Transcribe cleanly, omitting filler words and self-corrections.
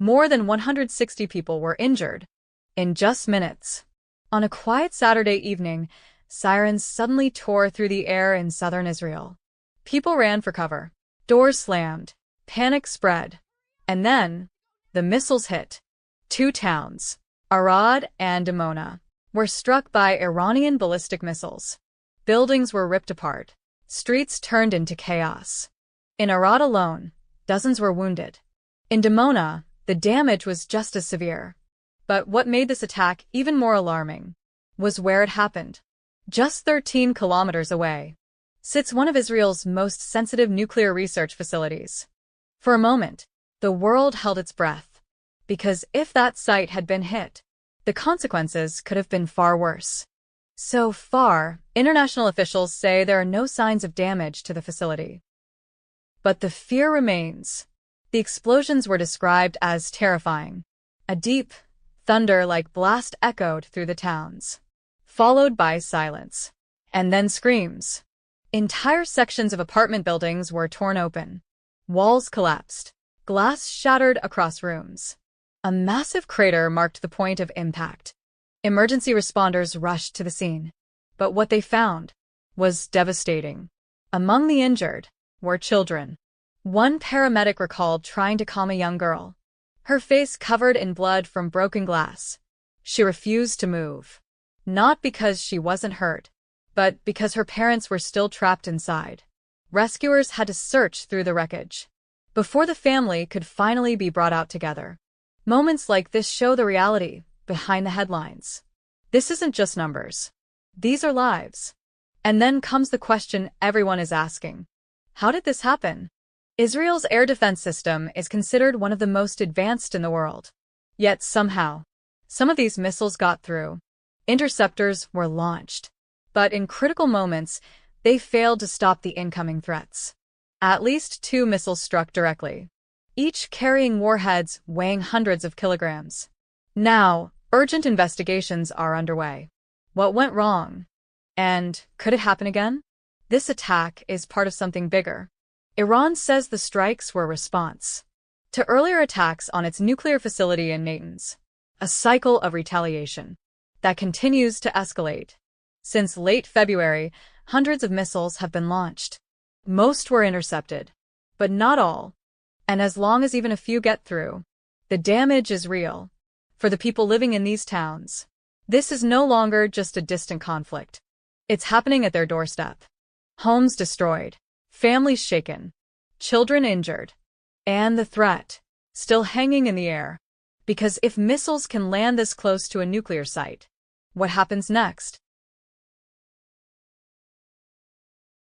More than 160 people were injured in just minutes. On a quiet Saturday evening, sirens suddenly tore through the air in southern Israel. People ran for cover. Doors slammed. Panic spread. And then, the missiles hit. Two towns, Arad and Dimona, were struck by Iranian ballistic missiles. Buildings were ripped apart. Streets turned into chaos. In Arad alone, dozens were wounded. In Dimona, the damage was just as severe. But what made this attack even more alarming was where it happened. Just 13 kilometers away sits one of Israel's most sensitive nuclear research facilities. For a moment, the world held its breath, because if that site had been hit, the consequences could have been far worse. So far, international officials say there are no signs of damage to the facility. But the fear remains. The explosions were described as terrifying. A deep, thunder-like blast echoed through the towns, followed by silence, and then screams. Entire sections of apartment buildings were torn open. Walls collapsed. Glass shattered across rooms. A massive crater marked the point of impact. Emergency responders rushed to the scene. But what they found was devastating. Among the injured were children. One paramedic recalled trying to calm a young girl, her face covered in blood from broken glass. She refused to move. Not because she wasn't hurt, but because her parents were still trapped inside. Rescuers had to search through the wreckage before the family could finally be brought out together. Moments like this show the reality behind the headlines. This isn't just numbers. These are lives. And then comes the question everyone is asking. How did this happen? Israel's air defense system is considered one of the most advanced in the world. Yet somehow, some of these missiles got through. Interceptors were launched. But in critical moments, they failed to stop the incoming threats. At least 2 missiles struck directly, each carrying warheads weighing hundreds of kilograms. Now, urgent investigations are underway. What went wrong? And could it happen again? This attack is part of something bigger. Iran says the strikes were a response to earlier attacks on its nuclear facility in Natanz, a cycle of retaliation that continues to escalate. Since late February, hundreds of missiles have been launched. Most were intercepted, but not all. And as long as even a few get through, the damage is real. For the people living in these towns, this is no longer just a distant conflict. It's happening at their doorstep. Homes destroyed, families shaken, children injured, and the threat still hanging in the air. Because if missiles can land this close to a nuclear site, what happens next?